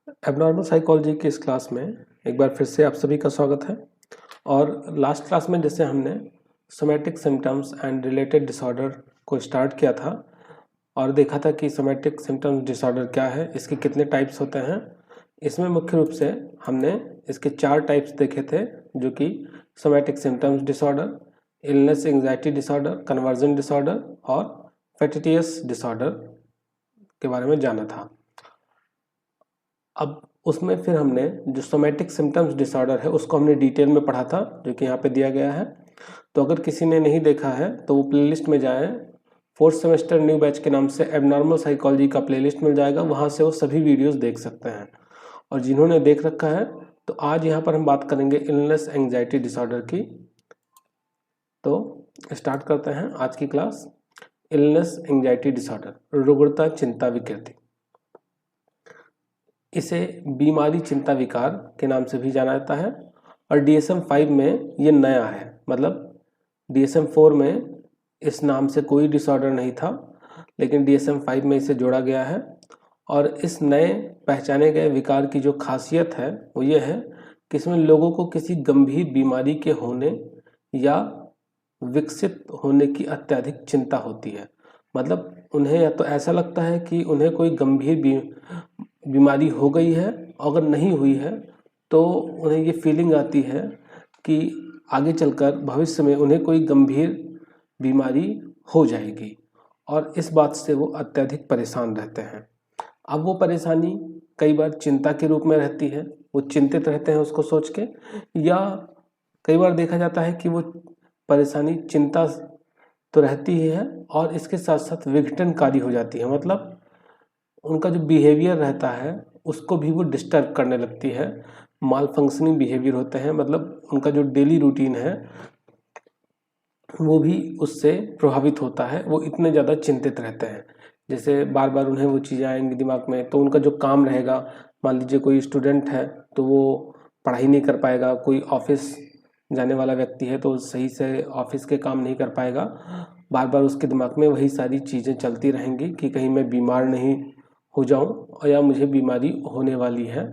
Abnormal psychology की इस class में एक बार फिर से आप सभी का स्वागत है। और लास्ट क्लास में जैसे हमने somatic symptoms and related disorder को स्टार्ट किया था और देखा था कि सोमैटिक सिम्टम्स डिसऑर्डर क्या है, इसके कितने टाइप्स होते हैं। इसमें मुख्य रूप से हमने इसके 4 टाइप्स देखे थे, जो कि somatic symptoms disorder, illness anxiety disorder, conversion disorder और फैटिटियस डिसऑर्डर के बारे में जाना था। अब उसमें फिर हमने जो सोमैटिक सिम्टम्स डिसऑर्डर है उसको हमने डिटेल में पढ़ा था, जो कि यहाँ पे दिया गया है। तो अगर किसी ने नहीं देखा है तो वो प्लेलिस्ट में जाएं, 4th सेमेस्टर न्यू बैच के नाम से एबनॉर्मल साइकोलॉजी का प्लेलिस्ट मिल जाएगा, वहाँ से वो सभी वीडियोस देख सकते हैं। और जिन्होंने देख रखा है तो आज यहाँ पर हम बात करेंगे इलनेस एंग्जाइटी डिसऑर्डर की। तो स्टार्ट करते हैं आज की क्लास। इलनेस एंग्जाइटी डिसऑर्डर, रुग्णता चिंता विकृति, इसे बीमारी चिंता विकार के नाम से भी जाना जाता है। और DSM-5 में ये नया है, मतलब DSM-4 में इस नाम से कोई डिसऑर्डर नहीं था, लेकिन DSM-5 में इसे जोड़ा गया है। और इस नए पहचाने गए विकार की जो खासियत है वो ये है कि इसमें लोगों को किसी गंभीर बीमारी के होने या विकसित होने की अत्यधिक चिंता होती है। मतलब उन्हें या तो ऐसा लगता है कि उन्हें कोई गंभीर बीमारी हो गई है, अगर नहीं हुई है तो उन्हें ये फीलिंग आती है कि आगे चलकर भविष्य में उन्हें कोई गंभीर बीमारी हो जाएगी, और इस बात से वो अत्यधिक परेशान रहते हैं। अब वो परेशानी कई बार चिंता के रूप में रहती है, वो चिंतित रहते हैं उसको सोच के, या कई बार देखा जाता है कि वो परेशानी चिंता तो रहती ही है और इसके साथ साथ विघटनकारी हो जाती है। मतलब उनका जो बिहेवियर रहता है उसको भी वो डिस्टर्ब करने लगती है, माल फंक्शनिंग बिहेवियर होते हैं। मतलब उनका जो डेली रूटीन है वो भी उससे प्रभावित होता है, वो इतने ज़्यादा चिंतित रहते हैं। जैसे बार बार उन्हें वो चीज़ें आएंगी दिमाग में, तो उनका जो काम रहेगा, मान लीजिए कोई स्टूडेंट है तो वो पढ़ाई नहीं कर पाएगा, कोई ऑफिस जाने वाला व्यक्ति है तो सही से ऑफिस के काम नहीं कर पाएगा। बार बार उसके दिमाग में वही सारी चीज़ें चलती रहेंगी कि कहीं मैं बीमार नहीं हो जाऊं और या मुझे बीमारी होने वाली है,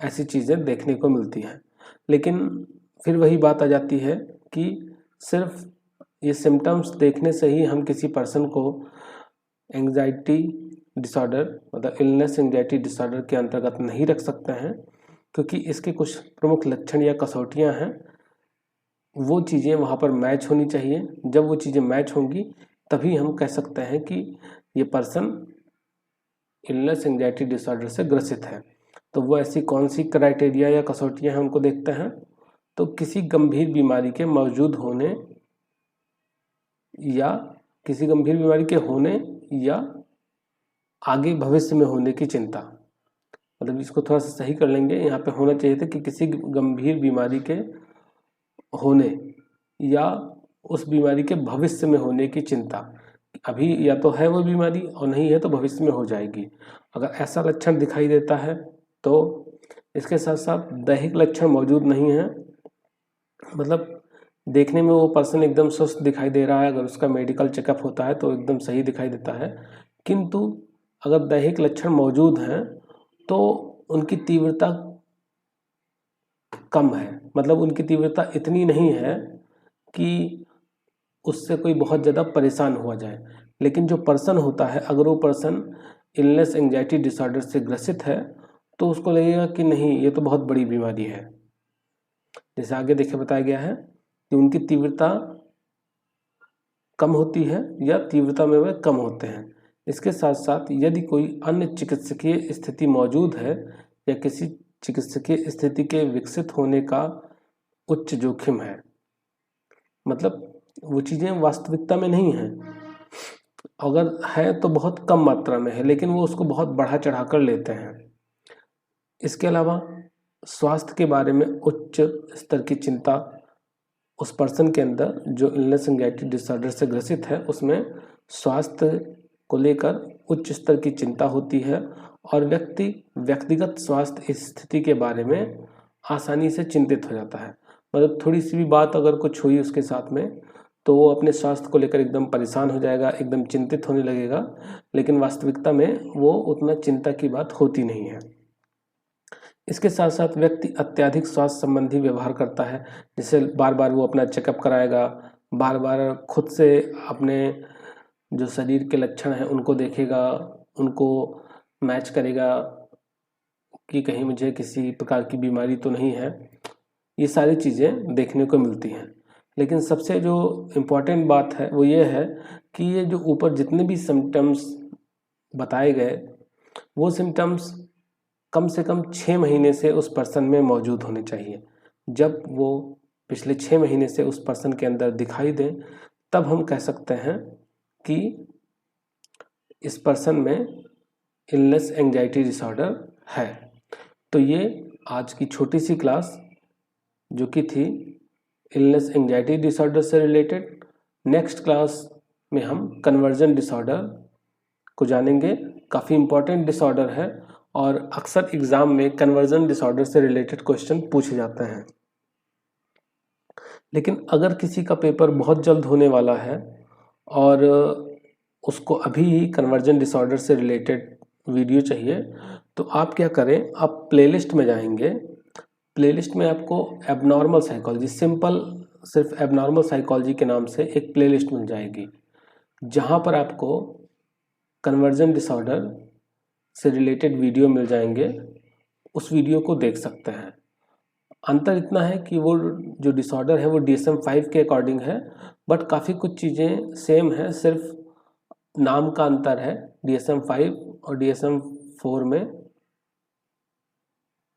ऐसी चीज़ें देखने को मिलती हैं। लेकिन फिर वही बात आ जाती है कि सिर्फ ये सिम्टम्स देखने से ही हम किसी पर्सन को एंग्जाइटी डिसऑर्डर, मतलब इलनेस एंग्जाइटी डिसऑर्डर के अंतर्गत नहीं रख सकते हैं, क्योंकि इसके कुछ प्रमुख लक्षण या कसौटियां हैं। वो चीज़ें वहाँ पर मैच होनी चाहिए। जब वो चीज़ें मैच होंगी तभी हम कह सकते हैं कि ये पर्सन इलनेस एंग्जाइटी डिसऑर्डर से ग्रसित है। तो वो ऐसी कौन सी क्राइटेरिया या कसौटियां हैं उनको देखते हैं। तो किसी गंभीर बीमारी के मौजूद होने या किसी गंभीर बीमारी के होने या आगे भविष्य में होने की चिंता, मतलब इसको थोड़ा सा सही कर लेंगे, यहाँ पे होना चाहिए था कि किसी गंभीर बीमारी के होने या उस बीमारी के भविष्य में होने की चिंता। अभी या तो है वो बीमारी और नहीं है तो भविष्य में हो जाएगी। अगर ऐसा लक्षण दिखाई देता है तो इसके साथ साथ दैहिक लक्षण मौजूद नहीं है, मतलब देखने में वो पर्सन एकदम स्वस्थ दिखाई दे रहा है, अगर उसका मेडिकल चेकअप होता है तो एकदम सही दिखाई देता है, किंतु अगर दैहिक लक्षण मौजूद हैं तो उनकी तीव्रता कम है। मतलब उनकी तीव्रता इतनी नहीं है कि उससे कोई बहुत ज़्यादा परेशान हुआ जाए। लेकिन जो पर्सन होता है, अगर वो पर्सन इलनेस एंग्जाइटी डिसऑर्डर से ग्रसित है तो उसको लगेगा कि नहीं, ये तो बहुत बड़ी बीमारी है। जैसे आगे देखे बताया गया है कि उनकी तीव्रता कम होती है या तीव्रता में वे कम होते हैं। इसके साथ साथ यदि कोई अन्य चिकित्सकीय स्थिति मौजूद है या किसी चिकित्सकीय स्थिति के विकसित होने का उच्च जोखिम है, मतलब वो चीज़ें वास्तविकता में नहीं हैं, अगर है तो बहुत कम मात्रा में है, लेकिन वो उसको बहुत बढ़ा चढ़ा कर लेते हैं। इसके अलावा स्वास्थ्य के बारे में उच्च स्तर की चिंता उस पर्सन के अंदर जो इलनेस एंग्जाइटी डिसऑर्डर से ग्रसित है उसमें स्वास्थ्य को लेकर उच्च स्तर की चिंता होती है, और व्यक्तिगत स्वास्थ्य स्थिति के बारे में आसानी से चिंतित हो जाता है। मतलब थोड़ी सी भी बात अगर कुछ हुई उसके साथ में तो वो अपने स्वास्थ्य को लेकर एकदम परेशान हो जाएगा, एकदम चिंतित होने लगेगा, लेकिन वास्तविकता में वो उतना चिंता की बात होती नहीं है। इसके साथ साथ व्यक्ति अत्यधिक स्वास्थ्य संबंधी व्यवहार करता है, जैसे बार बार वो अपना चेकअप कराएगा, बार बार खुद से अपने जो शरीर के लक्षण हैं उनको देखेगा, उनको मैच करेगा कि कहीं मुझे किसी प्रकार की बीमारी तो नहीं है। ये सारी चीज़ें देखने को मिलती हैं। लेकिन सबसे जो इम्पोर्टेंट बात है वो ये है कि ये जो ऊपर जितने भी सिम्टम्स बताए गए वो सिम्टम्स कम से कम 6 महीने से उस पर्सन में मौजूद होने चाहिए। जब वो पिछले 6 महीने से उस पर्सन के अंदर दिखाई दें तब हम कह सकते हैं कि इस पर्सन में इलनेस एंजाइटी डिसऑर्डर है। तो ये आज की छोटी सी क्लास जो कि थी इलनेस एंजाइटी डिसऑर्डर से रिलेटेड। नेक्स्ट क्लास में हम कन्वर्जन डिसऑर्डर को जानेंगे। काफ़ी इम्पोर्टेंट डिसऑर्डर है और अक्सर एग्ज़ाम में कन्वर्जन डिसऑर्डर से रिलेटेड क्वेश्चन पूछे जाते हैं। लेकिन अगर किसी का पेपर बहुत जल्द होने वाला है और उसको अभी ही कन्वर्जन डिसऑर्डर से रिलेटेड वीडियो चाहिए तो आप क्या करें, आप प्लेलिस्ट में जाएंगे। प्लेलिस्ट में आपको एबनॉर्मल साइकोलॉजी, सिंपल सिर्फ एबनॉर्मल साइकोलॉजी के नाम से एक प्लेलिस्ट मिल जाएगी, जहाँ पर आपको कन्वर्जन डिसऑर्डर से रिलेटेड वीडियो मिल जाएंगे। उस वीडियो को देख सकते हैं। अंतर इतना है कि वो जो डिसऑर्डर है वो DSM-5 के अकॉर्डिंग है, बट काफ़ी कुछ चीज़ें सेम है, सिर्फ नाम का अंतर है DSM-5 और DSM-4 में।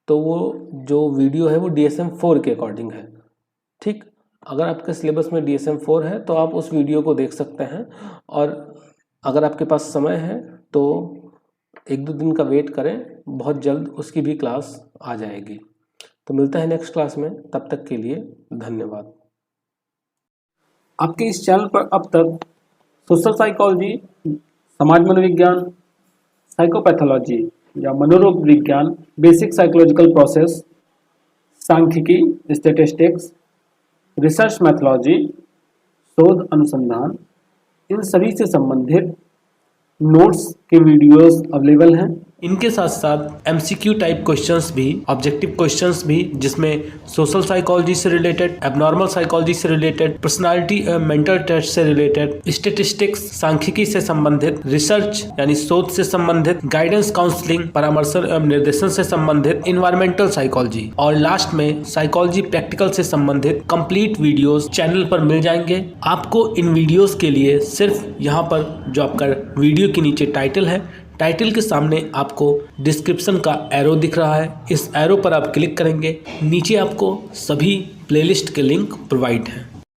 तो वो जो वीडियो है वो DSM-4 के अकॉर्डिंग है। ठीक, अगर आपके सिलेबस में DSM-4 है तो आप उस वीडियो को देख सकते हैं, और अगर आपके पास समय है तो 1-2 दिन का वेट करें, बहुत जल्द उसकी भी क्लास आ जाएगी। तो मिलता है नेक्स्ट क्लास में, तब तक के लिए धन्यवाद। आपके इस चैनल पर अब तक सोशल साइकोलॉजी, समाज मनोविज्ञान, साइकोपैथोलॉजी या मनोरोग विज्ञान, बेसिक साइकोलॉजिकल प्रोसेस, सांख्यिकी, स्टैटिस्टिक्स, रिसर्च मैथोलॉजी, शोध अनुसंधान, इन सभी से संबंधित नोट्स के वीडियोस अवेलेबल हैं। इनके साथ साथ MCQ टाइप क्वेश्चंस भी, ऑब्जेक्टिव क्वेश्चंस भी, जिसमें सोशल साइकोलॉजी से रिलेटेड, एबनॉर्मल साइकोलॉजी से रिलेटेड, पर्सनालिटी मेंटल टेस्ट से रिलेटेड, स्टैटिस्टिक्स, सांख्यिकी से संबंधित, रिसर्च यानी शोध से संबंधित, गाइडेंस काउंसलिंग, परामर्श एवं निर्देशन से संबंधित, इन्वायरमेंटल साइकोलॉजी और लास्ट में साइकोलॉजी प्रैक्टिकल से संबंधित कंप्लीट वीडियोस चैनल पर मिल जाएंगे। आपको इन वीडियोस के लिए सिर्फ यहाँ पर जो आपका वीडियो के नीचे टाइटल है, टाइटल के सामने आपको डिस्क्रिप्शन का एरो दिख रहा है, इस एरो पर आप क्लिक करेंगे, नीचे आपको सभी प्लेलिस्ट के लिंक प्रोवाइड हैं।